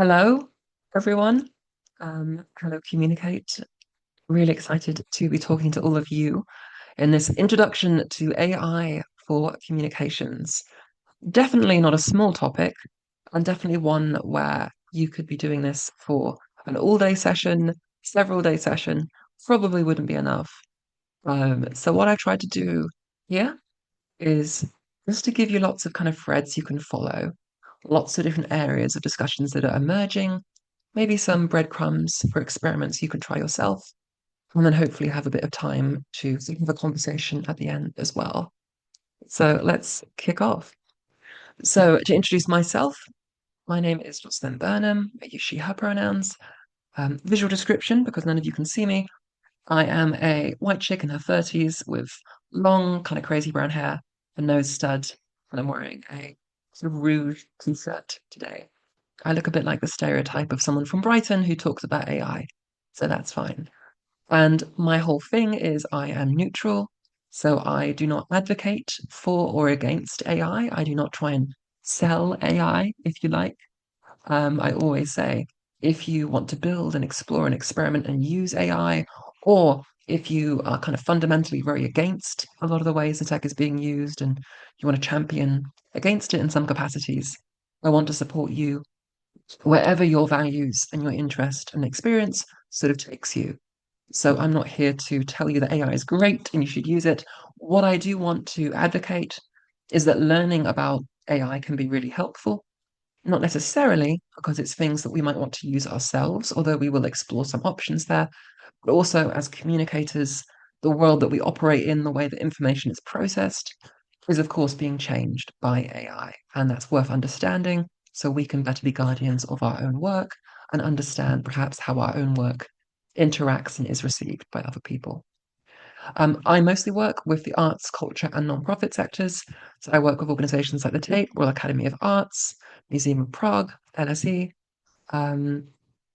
Hello, everyone. Hello, Communicate. Really excited to be talking to all of you in this introduction to AI for communications. Definitely not a small topic, and definitely one where you could be doing this for an all-day session, several day session, probably wouldn't be enough. So what I tried to do here is just to give you lots of kind of threads you can follow, lots of different areas of discussions that are emerging, maybe some breadcrumbs for experiments you can try yourself, and then hopefully have a bit of time to sort of have a conversation at the end as well. So let's kick off. So to introduce myself, my name is Jocelyn Burnham. I use she, her pronouns. Visual description, because none of you can see me. I am a white chick in her 30s with long, kind of crazy brown hair, a nose stud, and I'm wearing a sort of rouge t-shirt today. I look a bit like the stereotype of someone from Brighton who talks about AI, so that's fine. And my whole thing is I am neutral, so I do not advocate for or against AI. I do not try and sell AI, if you like. I always say if you want to build and explore and experiment and use AI, or if you are kind of fundamentally very against a lot of the ways the tech is being used and you want to champion against it in some capacities, I want to support you wherever your values and your interest and experience sort of takes you. So I'm not here to tell you that AI is great and you should use it. What I do want to advocate is that learning about AI can be really helpful, not necessarily because it's things that we might want to use ourselves, although we will explore some options there, but also as communicators, the world that we operate in, the way that information is processed, is of course being changed by AI. And that's worth understanding so we can better be guardians of our own work and understand perhaps how our own work interacts and is received by other people. I mostly work with the arts, culture, and nonprofit sectors. So I work with organizations like the Tate, Royal Academy of Arts, Museum of Prague, LSE, um,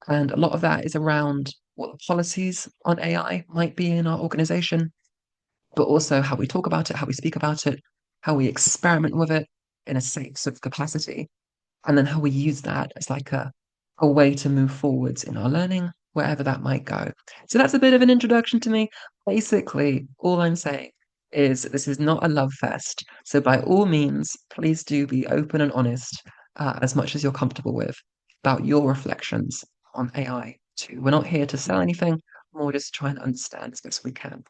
and a lot of that is around what the policies on AI might be in our organization, but also how we talk about it, how we speak about it, how we experiment with it in a safe sort of capacity, and then how we use that as like a way to move forwards in our learning, wherever that might go. So that's a bit of an introduction to me. Basically, all I'm saying is this is not a love fest. So by all means, please do be open and honest as much as you're comfortable with about your reflections on AI too. We're not here to sell anything, more just try and understand as best we can.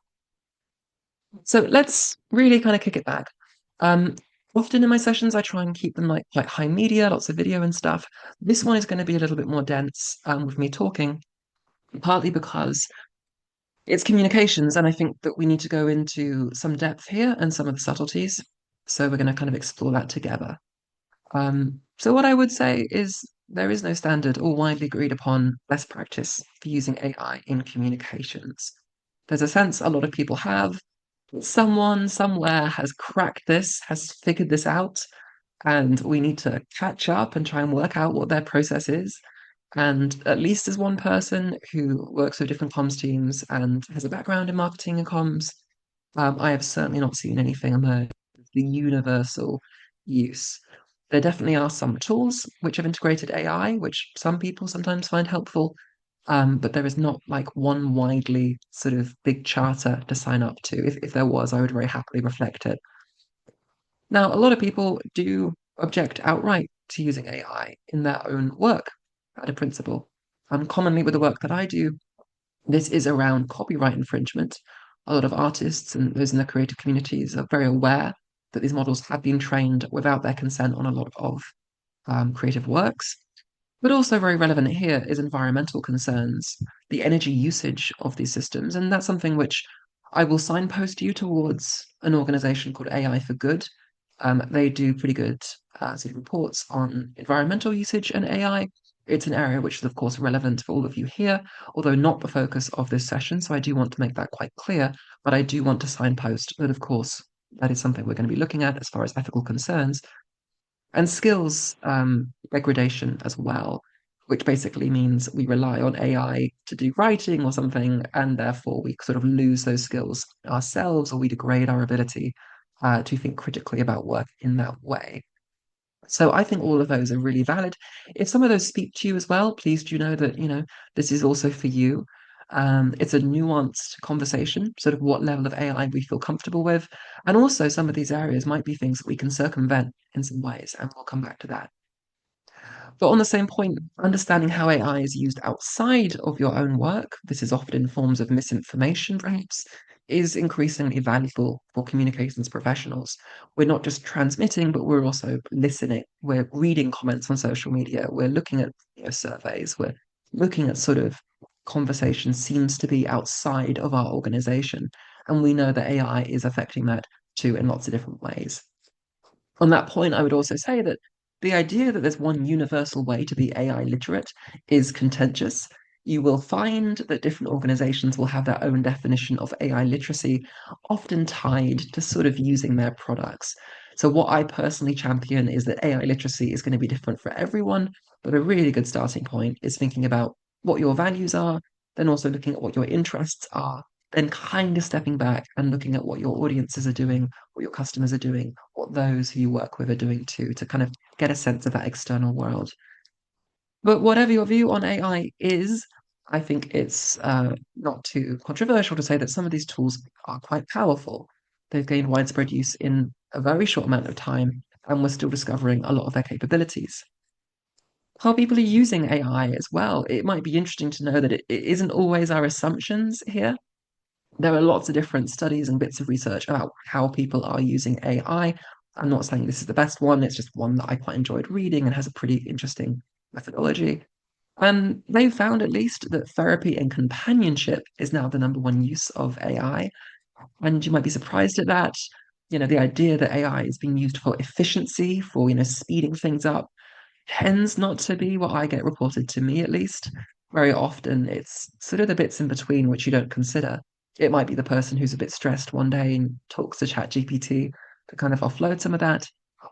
So let's really kind of kick it back. Um, Often in my sessions, I try and keep them like quite high media, lots of video and stuff. This one is going to be a little bit more dense with me talking, partly because it's communications, and I think that we need to go into some depth here and some of the subtleties. So we're going to kind of explore that together. So what I would say is there is no standard or widely agreed upon best practice for using AI in communications. There's a sense a lot of people have someone somewhere has cracked this, has figured this out, and we need to catch up and try and work out what their process is. And at least as one person who works with different comms teams and has a background in marketing and comms, I have certainly not seen anything emerge as the universal use. There definitely are some tools which have integrated AI, which some people sometimes find helpful, but there is not like one widely sort of big charter to sign up to. If there was, I would very happily reflect it. Now, a lot of people do object outright to using AI in their own work out of principle. Commonly with the work that I do, this is around copyright infringement. A lot of artists and those in the creative communities are very aware that these models have been trained without their consent on a lot of creative works. But also very relevant here is environmental concerns, the energy usage of these systems. And that's something which I will signpost you towards an organization called AI for Good. They do pretty good sort of reports on environmental usage and AI. It's an area which is, of course, relevant for all of you here, although not the focus of this session. So I do want to make that quite clear. But I do want to signpost that, of course, that is something we're going to be looking at as far as ethical concerns and skills degradation as well, which basically means we rely on AI to do writing or something, and therefore we sort of lose those skills ourselves, or we degrade our ability to think critically about work in that way. So I think all of those are really valid. If some of those speak to you as well, please do know that, this is also for you. It's a nuanced conversation, sort of what level of AI we feel comfortable with. And also some of these areas might be things that we can circumvent in some ways, and we'll come back to that. But on the same point, understanding how AI is used outside of your own work, this is often in forms of misinformation, perhaps, is increasingly valuable for communications professionals. We're not just transmitting, but we're also listening. We're reading comments on social media. We're looking at surveys. We're looking at sort of conversation seems to be outside of our organization. And we know that AI is affecting that too in lots of different ways. On that point, I would also say that the idea that there's one universal way to be AI literate is contentious. You will find that different organizations will have their own definition of AI literacy, often tied to sort of using their products. So, what I personally champion is that AI literacy is going to be different for everyone, but a really good starting point is thinking about what your values are, then also looking at what your interests are, then kind of stepping back and looking at what your audiences are doing, what your customers are doing, what those who you work with are doing too, to kind of get a sense of that external world. But whatever your view on AI is, I think it's not too controversial to say that some of these tools are quite powerful. They've gained widespread use in a very short amount of time, and we're still discovering a lot of their capabilities. How people are using AI as well. It might be interesting to know that it isn't always our assumptions here. There are lots of different studies and bits of research about how people are using AI. I'm not saying this is the best one, it's just one that I quite enjoyed reading and has a pretty interesting methodology. And they found at least that therapy and companionship is now the number one use of AI. And you might be surprised at that. The idea that AI is being used for efficiency, for, speeding things up, tends not to be what I get reported to me, at least. Very often, it's sort of the bits in between which you don't consider. It might be the person who's a bit stressed one day and talks to ChatGPT to kind of offload some of that,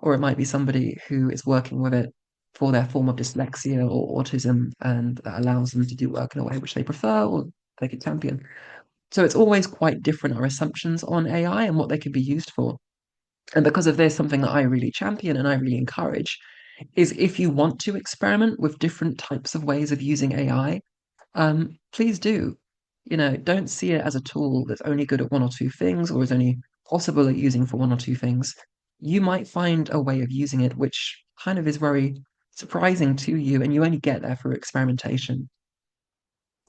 or it might be somebody who is working with it for their form of dyslexia or autism, and that allows them to do work in a way which they prefer or they can champion. So it's always quite different, our assumptions on AI and what they can be used for. And because of this, something that I really champion and I really encourage is if you want to experiment with different types of ways of using AI, please do. Don't see it as a tool that's only good at one or two things or is only possible at using for one or two things. You might find a way of using it which kind of is very surprising to you, and you only get there through experimentation.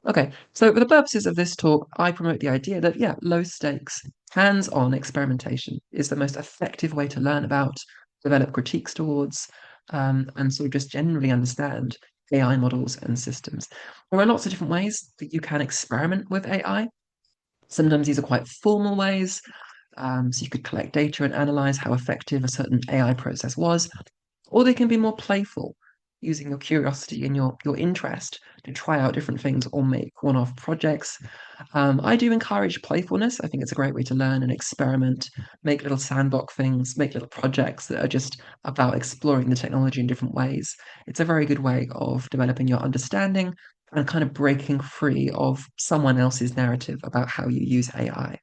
Okay, so for the purposes of this talk, I promote the idea that, yeah, low stakes, hands-on experimentation is the most effective way to learn about, develop critiques towards, and sort of just generally understand AI models and systems. There are lots of different ways that you can experiment with AI. Sometimes these are quite formal ways. So you could collect data and analyze how effective a certain AI process was, or they can be more playful, using your curiosity and your interest to try out different things or make one-off projects. I do encourage playfulness. I think it's a great way to learn and experiment, make little sandbox things, make little projects that are just about exploring the technology in different ways. It's a very good way of developing your understanding and kind of breaking free of someone else's narrative about how you use AI.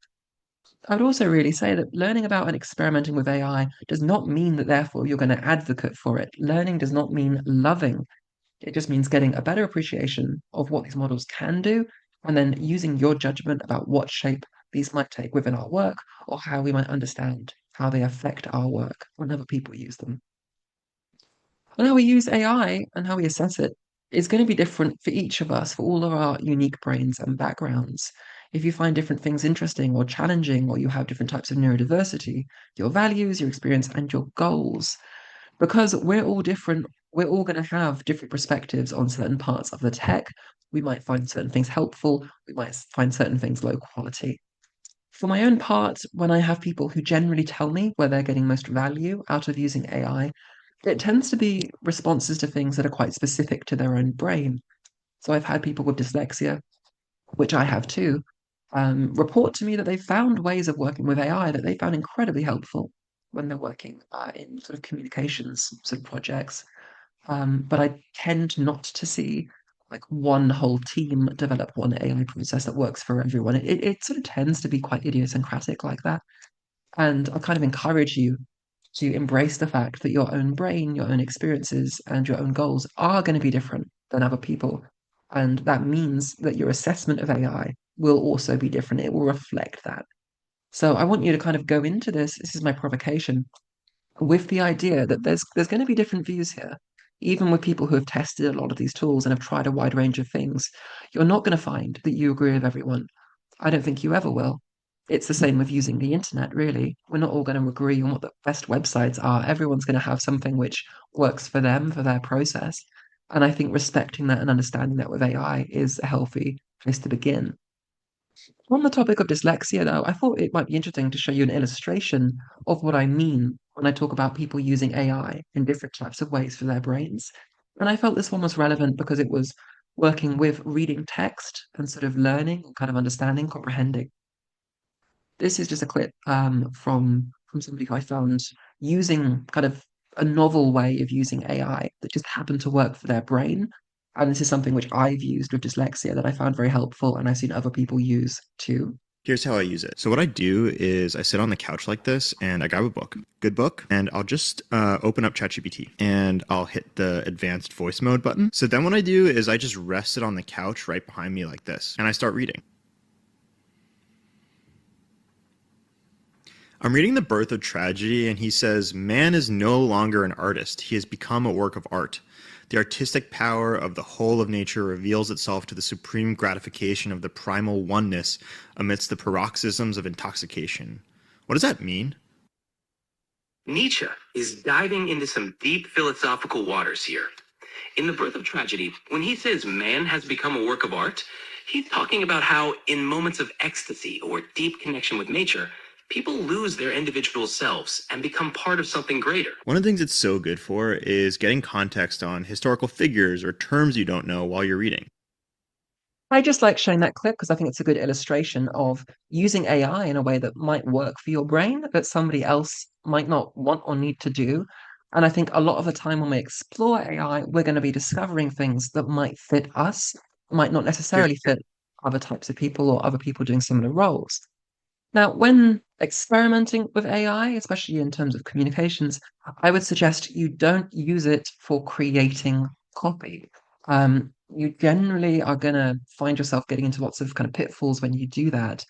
I would also really say that learning about and experimenting with AI does not mean that therefore you're going to advocate for it. Learning does not mean loving. It just means getting a better appreciation of what these models can do, and then using your judgment about what shape these might take within our work or how we might understand how they affect our work when other people use them. And how we use AI and how we assess it is going to be different for each of us, for all of our unique brains and backgrounds. If you find different things interesting or challenging, or you have different types of neurodiversity, your values, your experience, and your goals, because we're all different, we're all going to have different perspectives on certain parts of the tech. We might find certain things helpful, we might find certain things low quality. For my own part, when I have people who generally tell me where they're getting most value out of using AI, it tends to be responses to things that are quite specific to their own brain. So I've had people with dyslexia, which I have too, report to me that they found ways of working with AI that they found incredibly helpful when they're working in sort of communications sort of projects. But I tend not to see like one whole team develop one AI process that works for everyone. It sort of tends to be quite idiosyncratic like that. And I kind of encourage you to embrace the fact that your own brain, your own experiences, and your own goals are going to be different than other people. And that means that your assessment of AI will also be different. It will reflect that. So I want you to kind of go into this. This is my provocation with the idea that there's going to be different views here. Even with people who have tested a lot of these tools and have tried a wide range of things, you're not going to find that you agree with everyone. I don't think you ever will. It's the same with using the internet, really. We're not all going to agree on what the best websites are. Everyone's going to have something which works for them, for their process. And I think respecting that and understanding that with AI is a healthy place to begin. On the topic of dyslexia, though, I thought it might be interesting to show you an illustration of what I mean when I talk about people using AI in different types of ways for their brains. And I felt this one was relevant because it was working with reading text and sort of learning, kind of understanding, comprehending. This is just a clip from somebody who I found using kind of a novel way of using AI that just happened to work for their brain. And this is something which I've used with dyslexia that I found very helpful, and I've seen other people use too. Here's how I use it. So what I do is I sit on the couch like this and I grab a book, good book, and I'll just open up ChatGPT and I'll hit the advanced voice mode button. So then what I do is I just rest it on the couch right behind me like this and I start reading. I'm reading The Birth of Tragedy, and he says, "Man is no longer an artist. He has become a work of art. The artistic power of the whole of nature reveals itself to the supreme gratification of the primal oneness amidst the paroxysms of intoxication." What does that mean? Nietzsche is diving into some deep philosophical waters here. In The Birth of Tragedy, when he says man has become a work of art, he's talking about how in moments of ecstasy or deep connection with nature, people lose their individual selves and become part of something greater. One of the things it's so good for is getting context on historical figures or terms you don't know while you're reading. I just like showing that clip because I think it's a good illustration of using AI in a way that might work for your brain that somebody else might not want or need to do. And I think a lot of the time when we explore AI, we're going to be discovering things that might fit us, might not Here's necessarily fit other types of people or other people doing similar roles. Now, when experimenting with AI, especially in terms of communications, I would suggest you don't use it for creating copy. You generally are going to find yourself getting into lots of kind of pitfalls when you do that.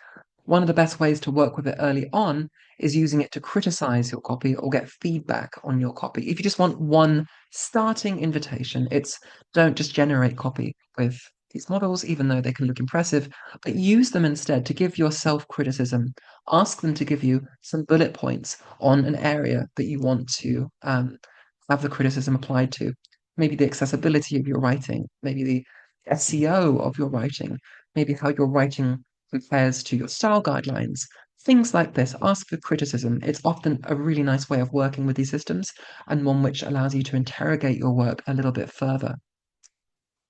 One of the best ways to work with it early on is using it to criticize your copy or get feedback on your copy. If you just want one starting invitation, it's don't just generate copy with these models, even though they can look impressive, but use them instead to give yourself criticism. Ask them to give you some bullet points on an area that you want to have the criticism applied to. Maybe the accessibility of your writing, maybe the SEO of your writing, maybe how your writing compares to your style guidelines. Things like this. Ask for criticism. It's often a really nice way of working with these systems and one which allows you to interrogate your work a little bit further.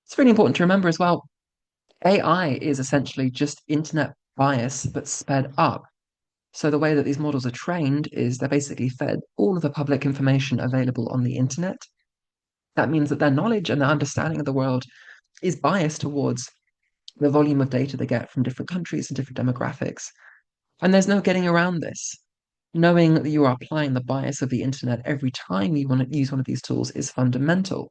It's really important to remember as well AI is essentially just internet bias, but sped up. So the way that these models are trained is they're basically fed all of the public information available on the internet. That means that their knowledge and their understanding of the world is biased towards the volume of data they get from different countries and different demographics. And there's no getting around this. Knowing that you are applying the bias of the internet every time you want to use one of these tools is fundamental.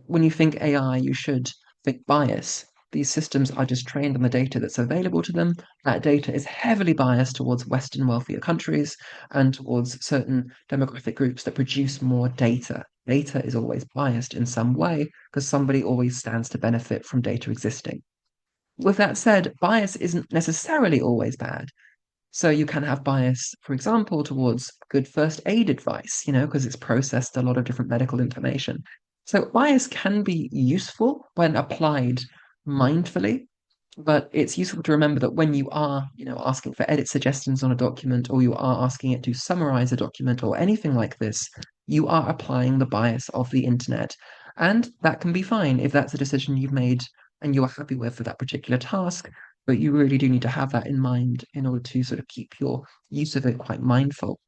When you think AI, you should think bias. These systems are just trained on the data that's available to them. That data is heavily biased towards Western wealthier countries and towards certain demographic groups that produce more data. Data is always biased in some way because somebody always stands to benefit from data existing. With that said, bias isn't necessarily always bad. So you can have bias, for example, towards good first aid advice, because it's processed a lot of different medical information. So bias can be useful when applied mindfully, but it's useful to remember that when you are, asking for edit suggestions on a document or you are asking it to summarize a document or anything like this, you are applying the bias of the internet. And that can be fine if that's a decision you've made and you are happy with for that particular task. But you really do need to have that in mind in order to sort of keep your use of it quite mindful.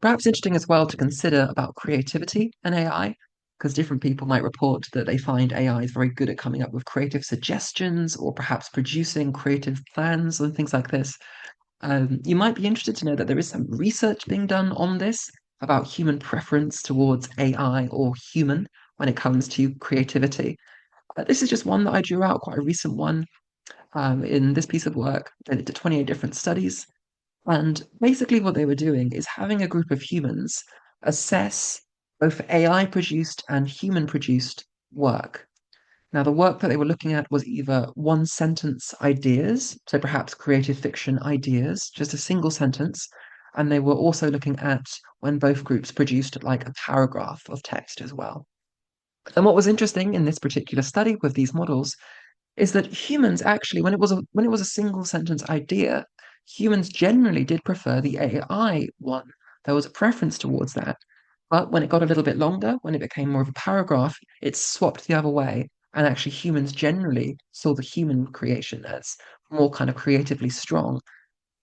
Perhaps interesting as well to consider about creativity and AI, because different people might report that they find AI is very good at coming up with creative suggestions or perhaps producing creative plans and things like this. You might be interested to know that there is some research being done on this about human preference towards AI or human when it comes to creativity. This is just one that I drew out, quite a recent one in this piece of work. They did 28 different studies. And basically, what they were doing is having a group of humans assess both AI produced and human produced work. Now, the work that they were looking at was either one sentence ideas, so perhaps creative fiction ideas, just a single sentence. And they were also looking at when both groups produced like a paragraph of text as well. And what was interesting in this particular study with these models is that humans actually, when it was a single sentence idea, humans generally did prefer the AI one. There was a preference towards that. But when it got a little bit longer, when it became more of a paragraph, it swapped the other way. And actually, humans generally saw the human creation as more kind of creatively strong.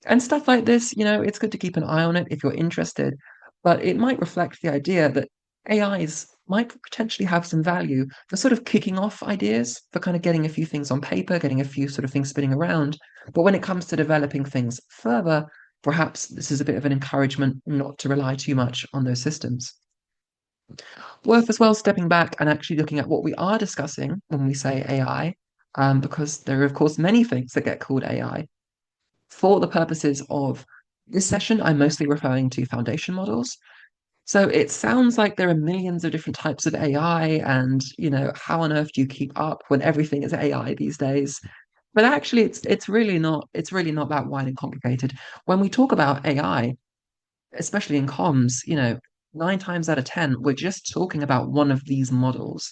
And stuff like this, it's good to keep an eye on it if you're interested, but it might reflect the idea that AIs might potentially have some value for sort of kicking off ideas, for kind of getting a few things on paper, getting a few sort of things spinning around. But when it comes to developing things further, perhaps this is a bit of an encouragement not to rely too much on those systems. Worth as well stepping back and actually looking at what we are discussing when we say AI, because there are, of course, many things that get called AI. For the purposes of this session, I'm mostly referring to foundation models. So it sounds like there are millions of different types of AI, and how on earth do you keep up when everything is AI these days? But actually, it's really not that wide and complicated. When we talk about AI, especially in comms, 9 times out of 10, we're just talking about one of these models,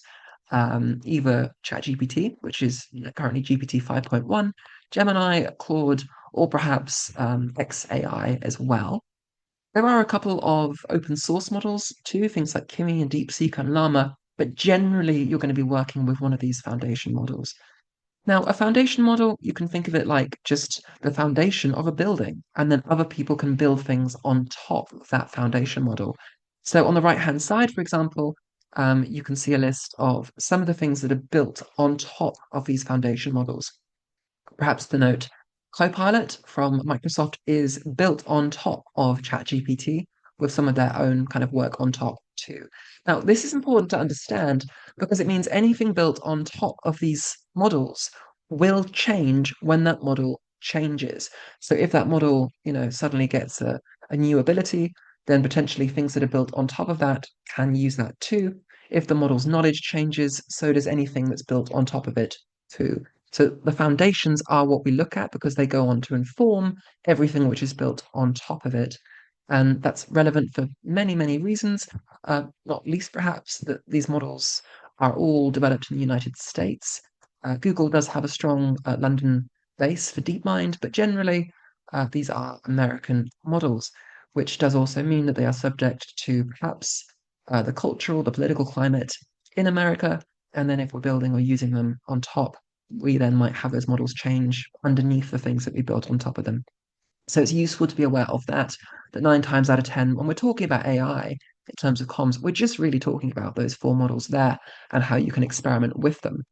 either ChatGPT, which is currently GPT 5.1, Gemini, Claude, or perhaps XAI as well. There are a couple of open source models too, things like Kimi and DeepSeek and Llama, but generally you're going to be working with one of these foundation models. Now, a foundation model, you can think of it like just the foundation of a building, and then other people can build things on top of that foundation model. So on the right-hand side, for example, you can see a list of some of the things that are built on top of these foundation models. Perhaps the note Copilot from Microsoft is built on top of ChatGPT with some of their own kind of work on top too. Now, this is important to understand because it means anything built on top of these models will change when that model changes. So if that model, suddenly gets a new ability, then potentially things that are built on top of that can use that too. If the model's knowledge changes, so does anything that's built on top of it too. So the foundations are what we look at because they go on to inform everything which is built on top of it. And that's relevant for many, many reasons, not least perhaps that these models are all developed in the United States. Google does have a strong London base for DeepMind, but generally these are American models, which does also mean that they are subject to perhaps the cultural, the political climate in America. And then if we're building or using them on top, we then might have those models change underneath the things that we built on top of them. So it's useful to be aware of that 9 times out of 10, when we're talking about AI in terms of comms, we're just really talking about those four models there and how you can experiment with them.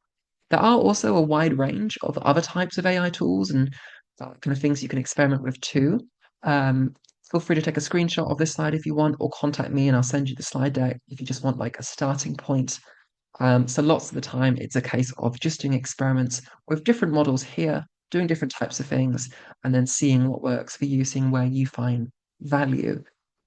There are also a wide range of other types of AI tools and kind of things you can experiment with too. Feel free to take a screenshot of this slide if you want, or contact me and I'll send you the slide deck if you just want like a starting point. So lots of the time, it's a case of just doing experiments with different models here, doing different types of things, and then seeing what works for you, seeing where you find value.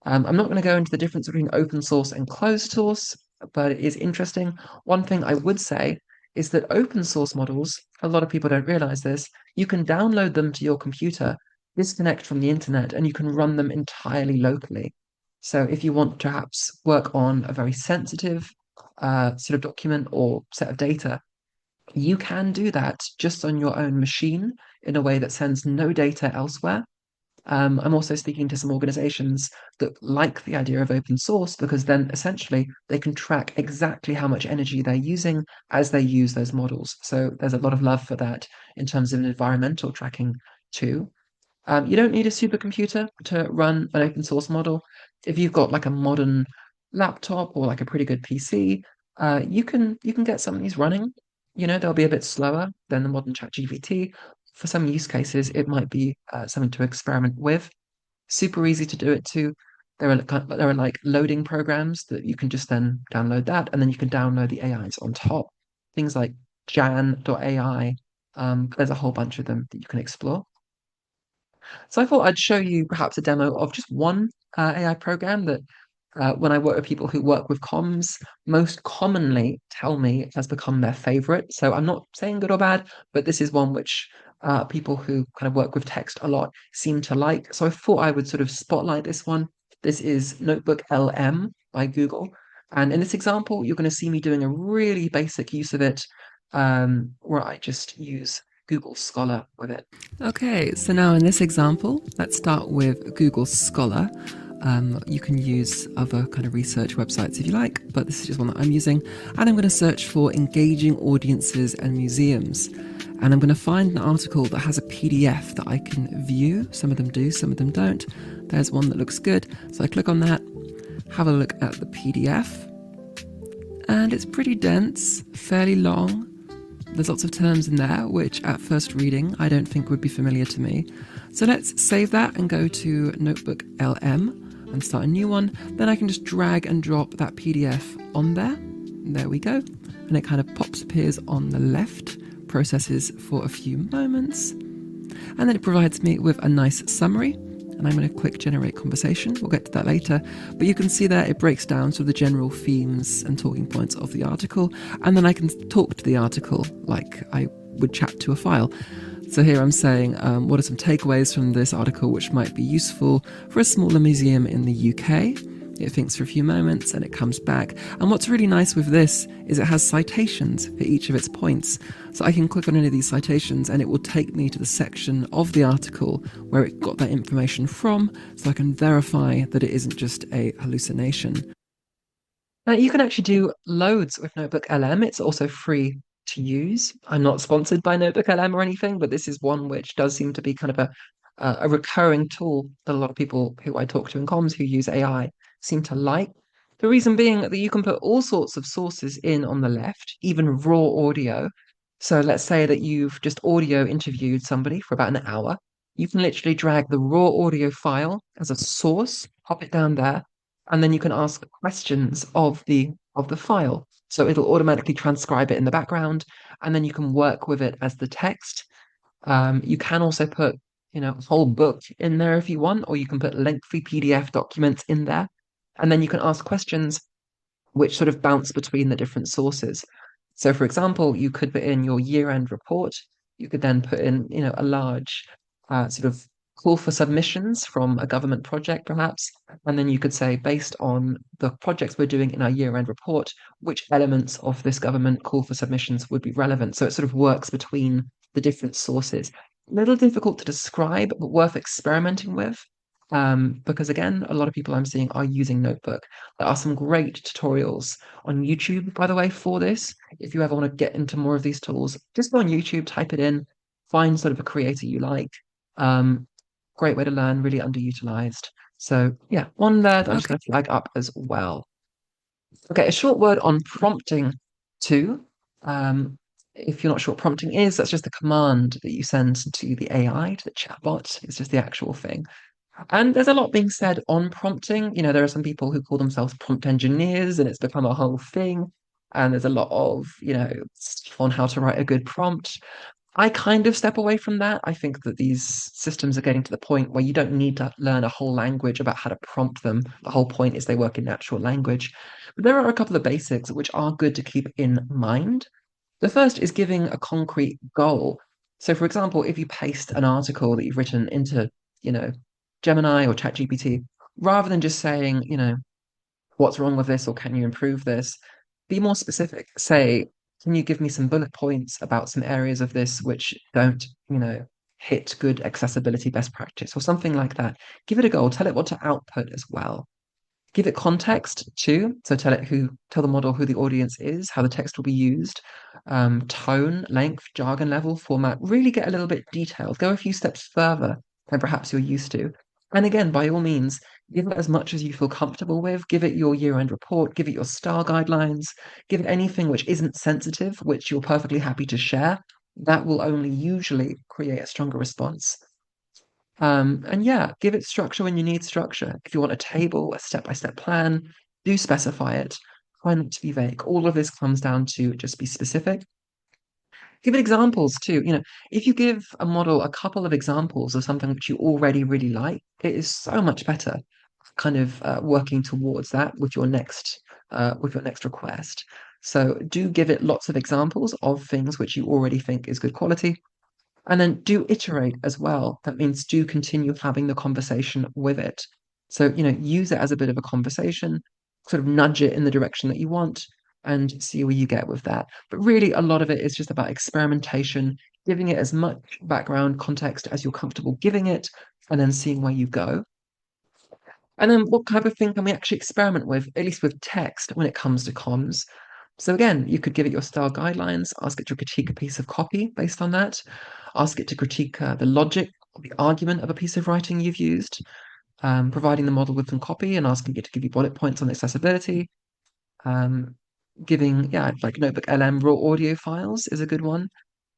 I'm not going to go into the difference between open source and closed source, but it is interesting. One thing I would say is that open source models, a lot of people don't realize this, you can download them to your computer, disconnect from the internet, and you can run them entirely locally. So if you want to perhaps work on a very sensitive sort of document or set of data, you can do that just on your own machine in a way that sends no data elsewhere. I'm also speaking to some organizations that like the idea of open source because then essentially they can track exactly how much energy they're using as they use those models. So there's a lot of love for that in terms of environmental tracking too. You don't need a supercomputer to run an open source model. If you've got like a modern laptop or like a pretty good PC, you can get some of these running. They'll be a bit slower than the modern ChatGPT, for some use cases, it might be something to experiment with. Super easy to do it too. There are like loading programs that you can just then download that, and then you can download the AIs on top. Things like Jan.ai. There's a whole bunch of them that you can explore. So I thought I'd show you perhaps a demo of just one AI program that when I work with people who work with comms, most commonly tell me has become their favorite. So I'm not saying good or bad, but this is one which people who kind of work with text a lot seem to like. So I thought I would sort of spotlight this one. This is Notebook LM by Google. And in this example, you're going to see me doing a really basic use of it, where I just use Google Scholar with it. Okay, so now in this example, let's start with Google Scholar. You can use other kind of research websites if you like, but this is just one that I'm using. And I'm going to search for engaging audiences and museums. And I'm going to find an article that has a PDF that I can view. Some of them do, some of them don't. There's one that looks good. So I click on that, have a look at the PDF. And it's pretty dense, fairly long. There's lots of terms in there, which at first reading, I don't think would be familiar to me. So let's save that and go to Notebook LM and start a new one. Then I can just drag and drop that PDF on there. There we go. And it kind of appears on the left, processes for a few moments. And then it provides me with a nice summary. And I'm going to click generate conversation. We'll get to that later. But you can see there it breaks down sort of the general themes and talking points of the article. And then I can talk to the article like I would chat to a file. So here I'm saying, what are some takeaways from this article which might be useful for a smaller museum in the UK? It thinks for a few moments and it comes back. And what's really nice with this is it has citations for each of its points. So I can click on any of these citations and it will take me to the section of the article where it got that information from, so I can verify that it isn't just a hallucination. Now you can actually do loads with Notebook LM. It's also free to use. I'm not sponsored by Notebook LM or anything, but this is one which does seem to be kind of a recurring tool that a lot of people who I talk to in comms who use AI seem to like. The reason being that you can put all sorts of sources in on the left, even raw audio. So let's say that you've just audio interviewed somebody for about an hour. You can literally drag the raw audio file as a source, pop it down there, and then you can ask questions of the file. So it'll automatically transcribe it in the background, and then you can work with it as the text. You can also put, a whole book in there if you want, or you can put lengthy PDF documents in there, and then you can ask questions which sort of bounce between the different sources. So, for example, you could put in your year-end report. You could then put in, a large sort of call for submissions from a government project, perhaps, and then you could say, based on the projects we're doing in our year-end report, which elements of this government call for submissions would be relevant. So it sort of works between the different sources. A little difficult to describe, but worth experimenting with. Because again, a lot of people I'm seeing are using Notebook. There are some great tutorials on YouTube, by the way, for this. If you ever want to get into more of these tools, just go on YouTube, type it in, find sort of a creator you like. Great way to learn, really underutilized. So yeah, one there that I'm just going to flag up as well. Okay, a short word on prompting too. If you're not sure what prompting is, that's just the command that you send to the AI, to the chatbot. It's just the actual thing. And there's a lot being said on prompting. There are some people who call themselves prompt engineers, and it's become a whole thing. And there's a lot of, stuff on how to write a good prompt. I kind of step away from that. I think that these systems are getting to the point where you don't need to learn a whole language about how to prompt them. The whole point is they work in natural language. But there are a couple of basics which are good to keep in mind. The first is giving a concrete goal. So, for example, if you paste an article that you've written into, Gemini or ChatGPT, rather than just saying, what's wrong with this or can you improve this, be more specific. Say, can you give me some bullet points about some areas of this which don't, hit good accessibility best practice or something like that? Give it a goal. Tell it what to output as well. Give it context too. So tell the model who the audience is, how the text will be used, tone, length, jargon level, format. Really get a little bit detailed. Go a few steps further than perhaps you're used to. And again, by all means, give it as much as you feel comfortable with. Give it your year-end report, give it your star guidelines, give it anything which isn't sensitive, which you're perfectly happy to share. that will only usually create a stronger response. And yeah, give it structure when you need structure. If you want a table, a step-by-step plan, do specify it. Try not to be vague. All of this comes down to just be specific. Give it examples too. If you give a model a couple of examples of something which you already really like, it is so much better kind of working towards that with your next request. So do give it lots of examples of things which you already think is good quality. And then do iterate as well. That means do continue having the conversation with it. So, use it as a bit of a conversation, sort of nudge it in the direction that you want and see where you get with that. But really, a lot of it is just about experimentation, giving it as much background context as you're comfortable giving it, and then seeing where you go. And then what type of thing can we actually experiment with, at least with text, when it comes to comms? So again, you could give it your style guidelines, ask it to critique a piece of copy based on that, ask it to critique the logic or the argument of a piece of writing you've used, providing the model with some copy and asking it to give you bullet points on accessibility, um, giving, yeah, like Notebook LM raw audio files is a good one,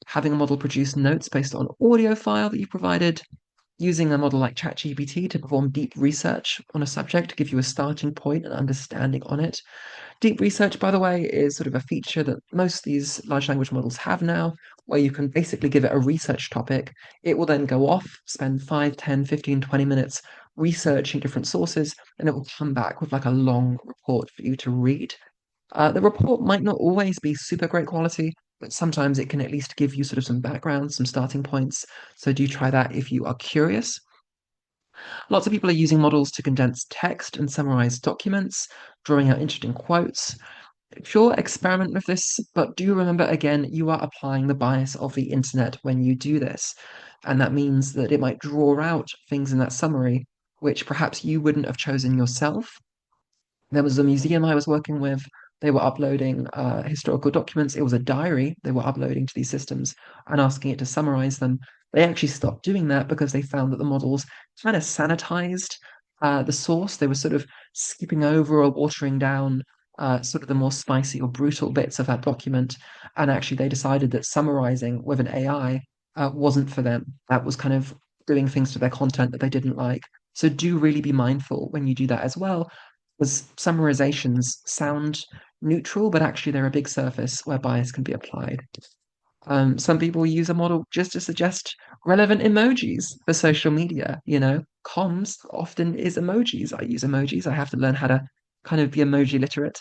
having a model produce notes based on audio file that you provided, using a model like ChatGPT to perform deep research on a subject to give you a starting point and understanding on it. Deep research, by the way, is sort of a feature that most of these large language models have now, where you can basically give it a research topic. It will then go off, spend 5, 10, 15, 20 minutes researching different sources, and it will come back with like a long report for you to read. The report might not always be super great quality, but sometimes it can at least give you sort of some background, some starting points. So do try that if you are curious. Lots of people are using models to condense text and summarize documents, drawing out interesting quotes. Sure, experiment with this, but do remember again, you are applying the bias of the internet when you do this. And that means that it might draw out things in that summary which perhaps you wouldn't have chosen yourself. There was a museum I was working with. They were uploading historical documents. It was a diary they were uploading to these systems and asking it to summarize them. They actually stopped doing that because they found that the models kind of sanitized the source. They were sort of skipping over or watering down sort of the more spicy or brutal bits of that document. And actually, they decided that summarizing with an AI wasn't for them. That was kind of doing things to their content that they didn't like. So do really be mindful when you do that as well, because summarizations sound neutral, but actually they're a big surface where bias can be applied. Some people use a model just to suggest relevant emojis for social media. Comms often is emojis. I use emojis. I have to learn how to kind of be emoji literate.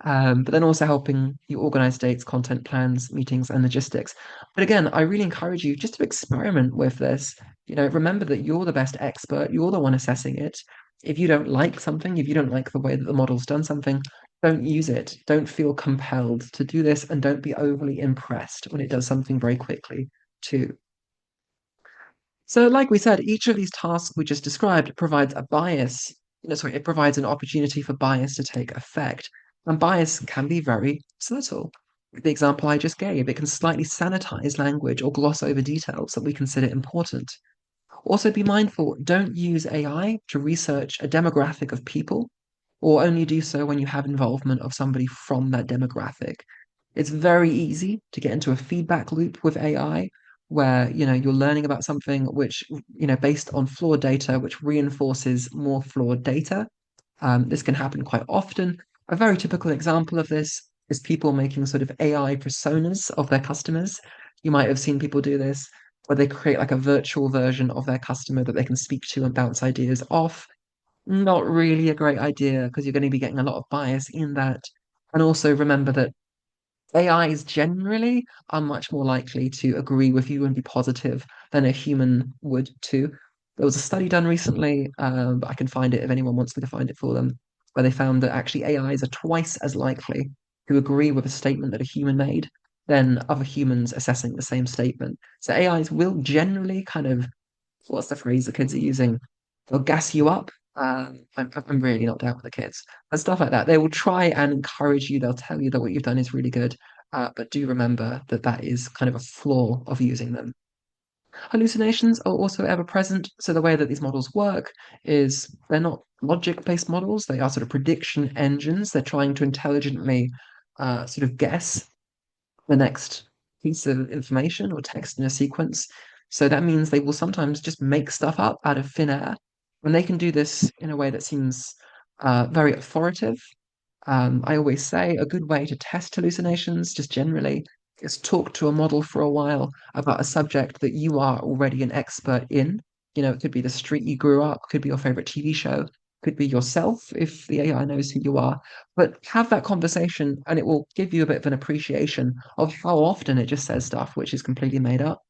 But then also helping you organize dates, content plans, meetings, and logistics. But again, I really encourage you just to experiment with this. Remember that you're the best expert, you're the one assessing it. If you don't like something, if you don't like the way that the model's done something, don't use it. Don't feel compelled to do this, and don't be overly impressed when it does something very quickly, too. So, like we said, each of these tasks we just described provides a bias. Sorry, it provides an opportunity for bias to take effect. And bias can be very subtle. The example I just gave, it can slightly sanitize language or gloss over details that we consider important. Also, be mindful, don't use AI to research a demographic of people, or only do so when you have involvement of somebody from that demographic. It's very easy to get into a feedback loop with AI where, you're learning about something which, based on flawed data, which reinforces more flawed data. This can happen quite often. A very typical example of this is people making sort of AI personas of their customers. You might have seen people do this, where they create like a virtual version of their customer that they can speak to and bounce ideas off. Not really a great idea because you're going to be getting a lot of bias in that. And also remember that AIs generally are much more likely to agree with you and be positive than a human would too. There was a study done recently, but I can find it if anyone wants me to find it for them, where they found that actually AIs are twice as likely to agree with a statement that a human made than other humans assessing the same statement. So AIs will generally kind of, what's the phrase the kids are using? They'll gas you up. I'm really not down with the kids and stuff like that. They will try and encourage you. They'll tell you that what you've done is really good. But do remember that that is kind of a flaw of using them. Hallucinations are also ever present. So the way that these models work is they're not logic-based models. They are sort of prediction engines. They're trying to intelligently sort of guess the next piece of information or text in a sequence. So that means they will sometimes just make stuff up out of thin air. And they can do this in a way that seems very authoritative. I always say a good way to test hallucinations, just generally, is talk to a model for a while about a subject that you are already an expert in. It could be the street you grew up, could be your favorite TV show, could be yourself if the AI knows who you are. But have that conversation and it will give you a bit of an appreciation of how often it just says stuff which is completely made up.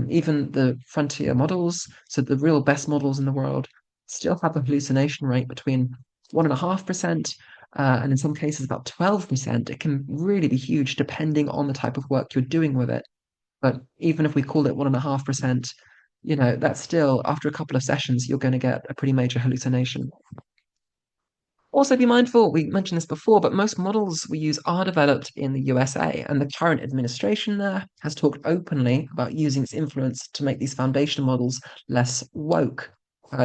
Even the frontier models, so the real best models in the world, still have a hallucination rate between 1.5% and in some cases about 12%. It can really be huge depending on the type of work you're doing with it. But even if we call it 1.5%, that's still, after a couple of sessions, you're going to get a pretty major hallucination. Also, be mindful, we mentioned this before, but most models we use are developed in the USA, and the current administration there has talked openly about using its influence to make these foundation models less woke.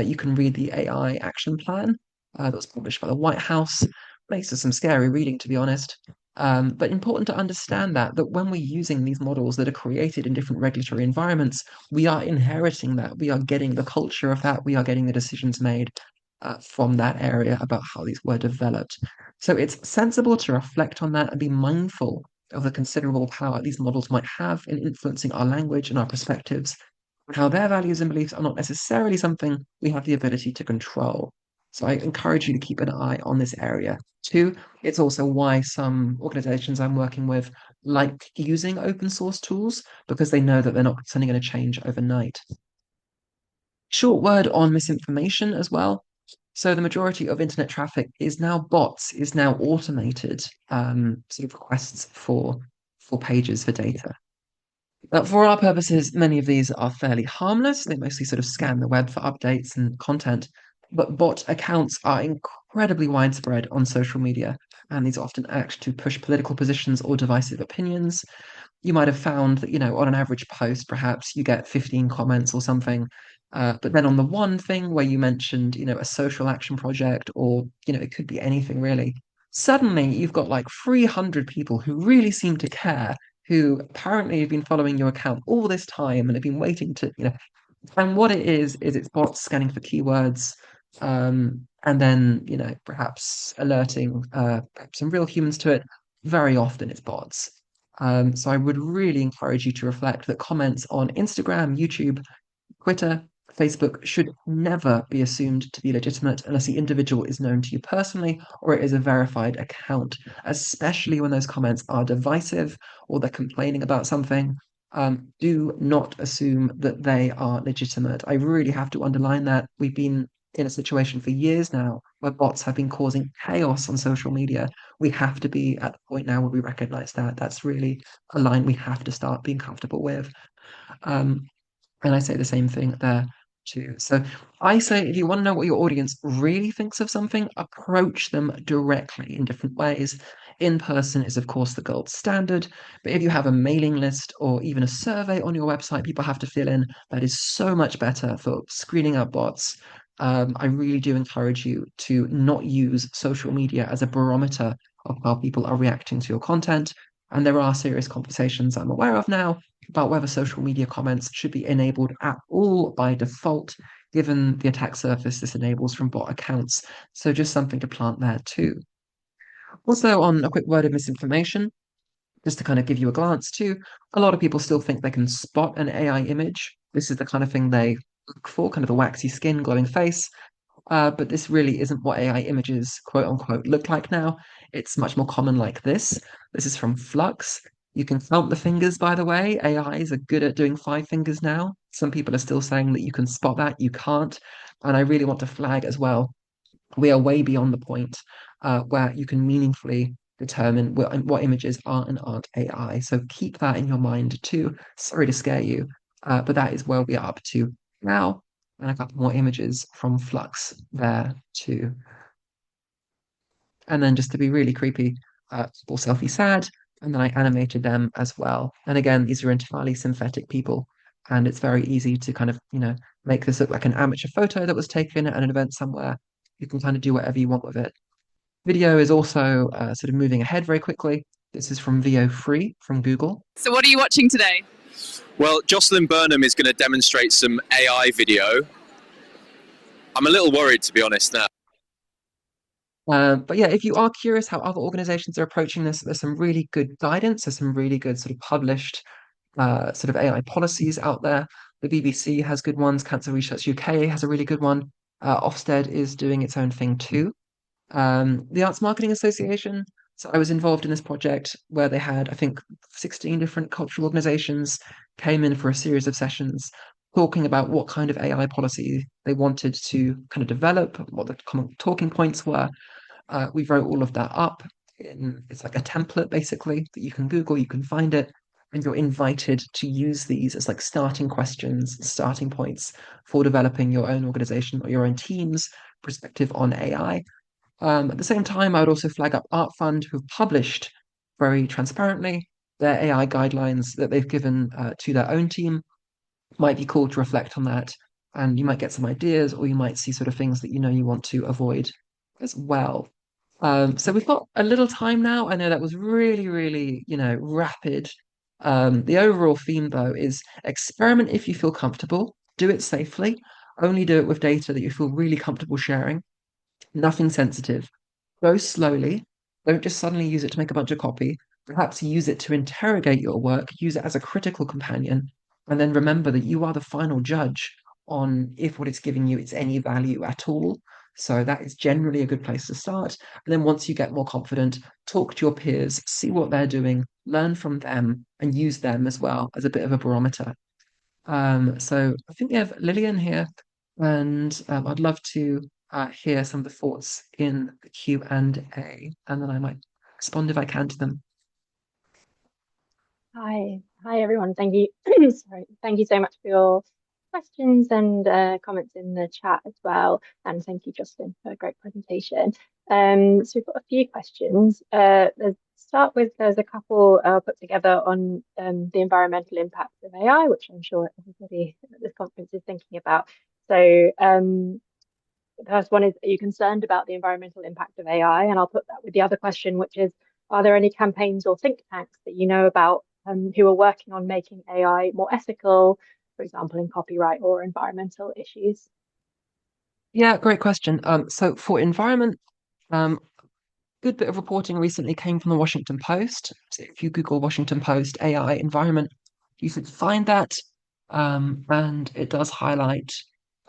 You can read the AI action plan that was published by the White House. Makes for some scary reading, to be honest. But important to understand that when we're using these models that are created in different regulatory environments, we are inheriting that. We are getting the culture of that. We are getting the decisions made from that area about how these were developed. So it's sensible to reflect on that and be mindful of the considerable power these models might have in influencing our language and our perspectives, and how their values and beliefs are not necessarily something we have the ability to control. So I encourage you to keep an eye on this area. Two, it's also why some organizations I'm working with like using open source tools because they know that they're not suddenly going to change overnight. Short word on misinformation as well. So the majority of internet traffic is now bots, is now automated sort of requests for pages for data. But for our purposes, many of these are fairly harmless. They mostly sort of scan the web for updates and content. But bot accounts are incredibly widespread on social media, and these often act to push political positions or divisive opinions. You might have found that, on an average post, perhaps you get 15 comments or something. But then on the one thing where you mentioned, a social action project, or, it could be anything really, suddenly you've got like 300 people who really seem to care, who apparently have been following your account all this time and have been waiting to, and what it is it's bots scanning for keywords, and then, perhaps alerting perhaps some real humans to it. Very often it's bots. So I would really encourage you to reflect that comments on Instagram, YouTube, Twitter, Facebook should never be assumed to be legitimate unless the individual is known to you personally or it is a verified account, especially when those comments are divisive or they're complaining about something. Do not assume that they are legitimate. I really have to underline that. We've been in a situation for years now where bots have been causing chaos on social media. We have to be at the point now where we recognize that. That's really a line we have to start being comfortable with. Um, and I say the same thing there too. So I say if you want to know what your audience really thinks of something, approach them directly in different ways. In person is, of course, the gold standard. But if you have a mailing list or even a survey on your website people have to fill in, that is so much better for screening out bots. I really do encourage you to not use social media as a barometer of how people are reacting to your content. And there are serious conversations I'm aware of now about whether social media comments should be enabled at all by default, given the attack surface this enables from bot accounts. So just something to plant there too. Also, on a quick word of misinformation, just to kind of give you a glance too, a lot of people still think they can spot an AI image. This is the kind of thing they look for, kind of the waxy skin, glowing face. But this really isn't what AI images, quote unquote, look like now. It's much more common like this. This is from Flux. You can count the fingers, by the way. AIs are good at doing 5 fingers now. Some people are still saying that you can spot that. You can't. And I really want to flag as well. We are way beyond the point where you can meaningfully determine what images are and aren't AI. So keep that in your mind too. Sorry to scare you, but that is where we are up to now. And a couple more images from Flux there too. And then just to be really creepy, people selfie sad, and then I animated them as well. And again, these are entirely synthetic people, and it's very easy to kind of, make this look like an amateur photo that was taken at an event somewhere. You can kind of do whatever you want with it. Video is also sort of moving ahead very quickly. This is from VO Free from Google. So, what are you watching today? Well, Jocelyn Burnham is going to demonstrate some AI video. I'm a little worried, to be honest, now. But yeah, if you are curious how other organizations are approaching this, there's some really good guidance. There's some really good sort of published sort of AI policies out there. The BBC has good ones. Cancer Research UK has a really good one. Ofsted is doing its own thing too. The Arts Marketing Association. So I was involved in this project where they had, I think, 16 different cultural organizations came in for a series of sessions talking about what kind of AI policy they wanted to kind of develop, what the common talking points were. We wrote all of that up. It's like a template basically that you can Google, you can find it, and you're invited to use these as like starting questions, starting points for developing your own organization or your own team's perspective on AI. At the same time, I would also flag up Art Fund, who've published very transparently their AI guidelines that they've given to their own team. Might be cool to reflect on that, and you might get some ideas, or you might see sort of things that you know you want to avoid as well. So we've got a little time now. I know that was really, really, rapid. The overall theme, though, is experiment if you feel comfortable, do it safely, only do it with data that you feel really comfortable sharing, nothing sensitive. Go slowly. Don't just suddenly use it to make a bunch of copy. Perhaps use it to interrogate your work, use it as a critical companion, and then remember that you are the final judge on if what it's giving you is any value at all. So that is generally a good place to start. And then once you get more confident, talk to your peers, see what they're doing, learn from them, and use them as well as a bit of a barometer. So I think we have Lillian here, and I'd love to hear some of the thoughts in the Q&A, and then I might respond if I can to them. Hi everyone. Thank you. Sorry, thank you so much for your questions and comments in the chat as well. And thank you, Justin, for a great presentation. So we've got a few questions. Let's start with there's a couple put together on the environmental impact of AI, which I'm sure everybody at this conference is thinking about. So the first one is, are you concerned about the environmental impact of AI? And I'll put that with the other question, which is, are there any campaigns or think tanks that you know about who are working on making AI more ethical, for example, in copyright or environmental issues? Yeah, great question. So for environment, good bit of reporting recently came from the Washington Post. So if you Google Washington Post AI environment, you should find that. And it does highlight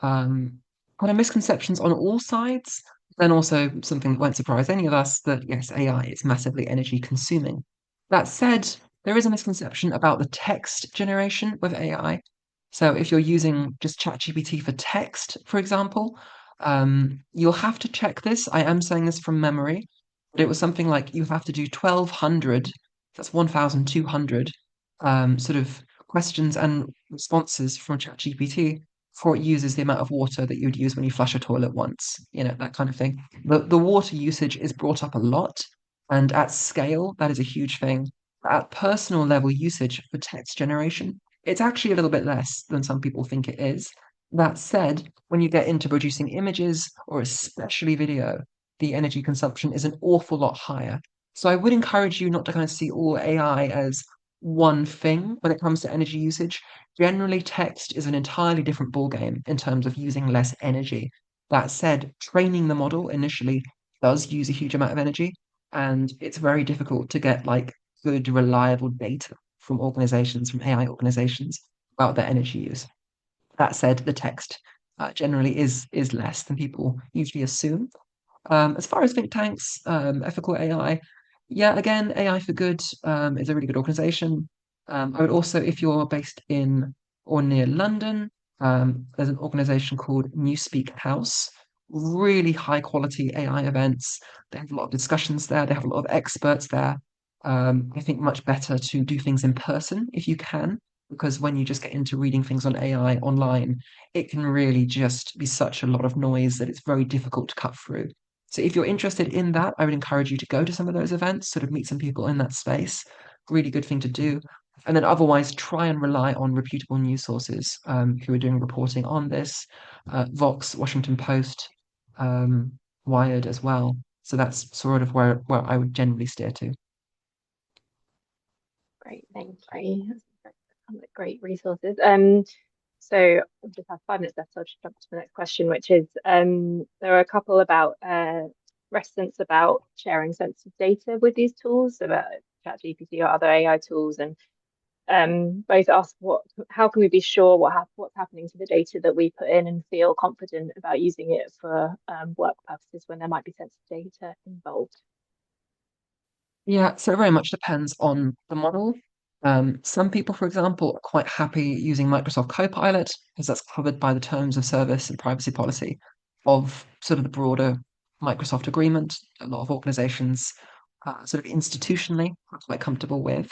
kind of misconceptions on all sides, then also something that won't surprise any of us that yes, AI is massively energy consuming. That said, there is a misconception about the text generation with AI. So if you're using just ChatGPT for text, for example, you'll have to check this. I am saying this from memory, but it was something like you have to do 1,200, that's 1,200 sort of questions and responses from ChatGPT before it uses the amount of water that you would use when you flush a toilet once, that kind of thing. The water usage is brought up a lot, and at scale, that is a huge thing. At personal level usage for text generation, it's actually a little bit less than some people think it is. That said, when you get into producing images or especially video, the energy consumption is an awful lot higher. So I would encourage you not to kind of see all AI as one thing when it comes to energy usage. Generally, text is an entirely different ballgame in terms of using less energy. That said, training the model initially does use a huge amount of energy, and it's very difficult to get like good, reliable data from organizations, from AI organizations about their energy use. That said, the text generally is less than people usually assume. As far as think tanks, ethical AI, yeah, again, AI for Good is a really good organization. I would also, if you're based in or near London, there's an organization called Newspeak House, really high quality AI events. They have a lot of discussions there, they have a lot of experts there. I think much better to do things in person if you can, because when you just get into reading things on AI online, it can really just be such a lot of noise that it's very difficult to cut through. So if you're interested in that, I would encourage you to go to some of those events, sort of meet some people in that space. Really good thing to do. And then otherwise, try and rely on reputable news sources who are doing reporting on this. Vox, Washington Post, Wired as well. So that's sort of where I would generally steer to. Great, thank you. That's great resources. So I just have 5 minutes left, so I'll just jump to the next question, which is there are a couple about reticence about sharing sensitive data with these tools, about ChatGPT or other AI tools, and both ask how can we be sure what's happening to the data that we put in and feel confident about using it for work purposes when there might be sensitive data involved. Yeah, so it very much depends on the model. Some people, for example, are quite happy using Microsoft Copilot because that's covered by the terms of service and privacy policy of sort of the broader Microsoft agreement. A lot of organizations sort of institutionally are quite comfortable with.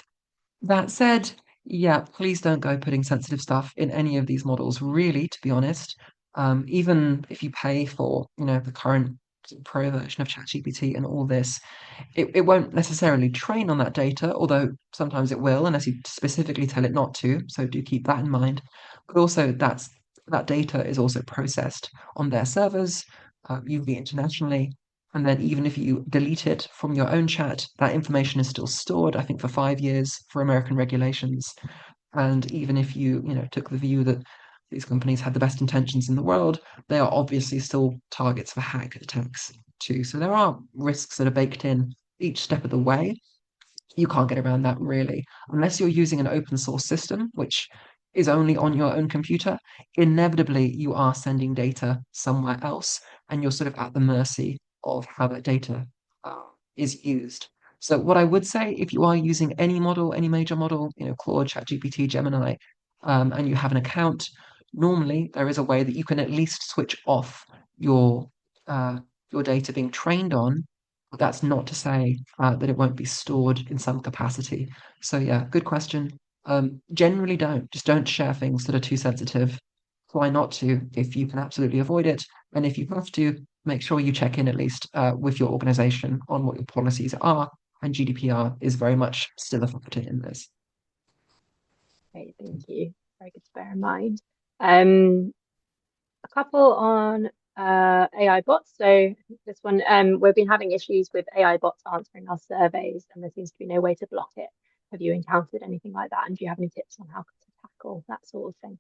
That said, yeah, please don't go putting sensitive stuff in any of these models, really, to be honest. Even if you pay for, the current pro version of ChatGPT and all this, it won't necessarily train on that data, although sometimes it will, unless you specifically tell it not to. So do keep that in mind. But also, that data is also processed on their servers, usually internationally. And then even if you delete it from your own chat, that information is still stored, I think, for 5 years for American regulations. And even if you took the view that these companies had the best intentions in the world, they are obviously still targets for hack attacks too. So there are risks that are baked in each step of the way. You can't get around that really. Unless you're using an open source system, which is only on your own computer, inevitably you are sending data somewhere else and you're sort of at the mercy of how that data uh, is used. So what I would say, if you are using any model, any major model, Claude, ChatGPT, Gemini, and you have an account, normally there is a way that you can at least switch off your uh, your data being trained on. But that's not to say that it won't be stored in some capacity. So yeah, good question. Generally just don't share things that are too sensitive. Try not to if you can absolutely avoid it. And if you have to, make sure you check in at least with your organization on what your policies are. And GDPR is very much still a factor in this. Great, thank you. Very good to bear in mind. Um, a couple on AI bots. So this one, we've been having issues with AI bots answering our surveys, and there seems to be no way to block it. Have you encountered anything like that? And do you have any tips on how to tackle that sort of thing?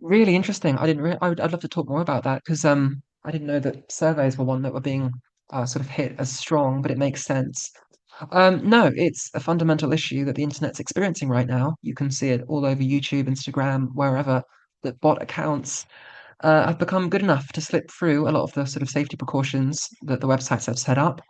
Really interesting. I'd love to talk more about that because I didn't know that surveys were one that were being sort of hit as strong, but it makes sense. No, it's a fundamental issue that the internet's experiencing right now. You can see it all over YouTube, Instagram, wherever, that bot accounts have become good enough to slip through a lot of the sort of safety precautions that the websites have set up.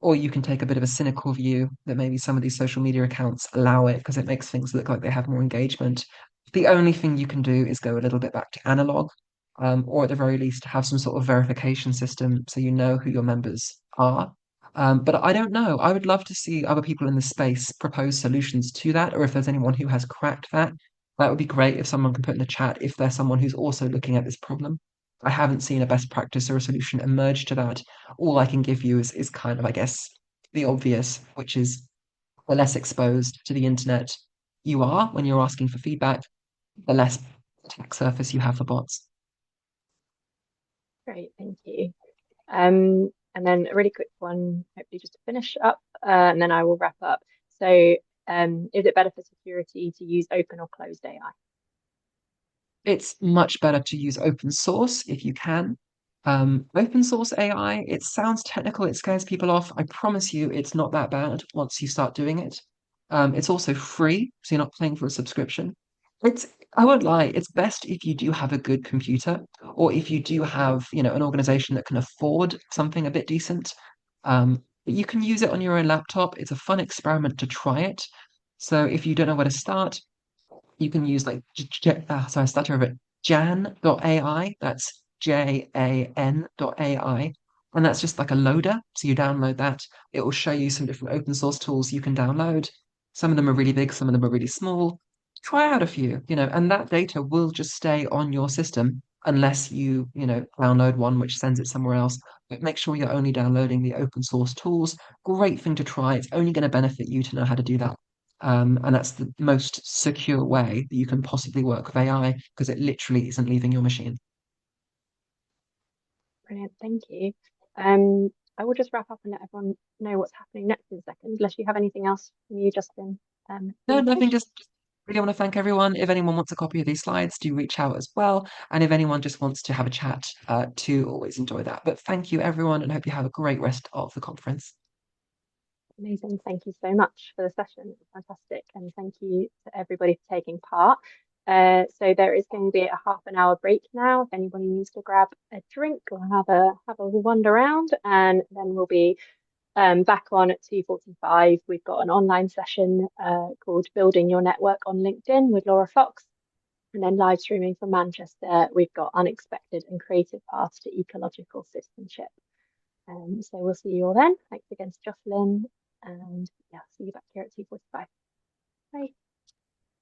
Or you can take a bit of a cynical view that maybe some of these social media accounts allow it because it makes things look like they have more engagement. The only thing you can do is go a little bit back to analog, or at the very least have some sort of verification system so you know who your members are. But I don't know. I would love to see other people in the space propose solutions to that, or if there's anyone who has cracked that. That would be great if someone can put in the chat if there's someone who's also looking at this problem. I haven't seen a best practice or a solution emerge to that. All I can give you is kind of, I guess, the obvious, which is the less exposed to the internet you are when you're asking for feedback, the less attack surface you have for bots. Great, thank you. And then a really quick one, hopefully just to finish up, and then I will wrap up. So, is it better for security to use open or closed AI? It's much better to use open source if you can. Open source AI, it sounds technical, it scares people off. I promise you, it's not that bad once you start doing it. It's also free, so you're not paying for a subscription. It's, I won't lie, it's best if you do have a good computer, or if you do have, an organization that can afford something a bit decent. But you can use it on your own laptop. It's a fun experiment to try it. So if you don't know where to start, you can use like sorry, I started over it. Jan.ai. That's JAN.ai. And that's just like a loader. So you download that. It will show you some different open source tools you can download. Some of them are really big, some of them are really small. Try out a few, and that data will just stay on your system unless you download one which sends it somewhere else. But make sure you're only downloading the open source tools. Great thing to try. It's only going to benefit you to know how to do that. And that's the most secure way that you can possibly work with AI because it literally isn't leaving your machine. Brilliant, thank you. I will just wrap up and let everyone know what's happening next in a second, unless you have anything else from you, Justin. No, Please nothing. finish. Just really want to thank everyone. If anyone wants a copy of these slides, do reach out as well. And if anyone just wants to have a chat, to always enjoy that. But thank you, everyone, and hope you have a great rest of the conference. Amazing. Thank you so much for the session. It was fantastic. And thank you to everybody for taking part. So there is going to be a half an hour break now. If anybody needs to grab a drink or have a wander around, and then we'll be back on at 2:45. We've got an online session called Building Your Network on LinkedIn with Laura Fox. And then live streaming from Manchester, we've got Unexpected and Creative Paths to Ecological Citizenship. So we'll see you all then. Thanks again to Jocelyn. And yeah, see you back here at 2:45. Bye.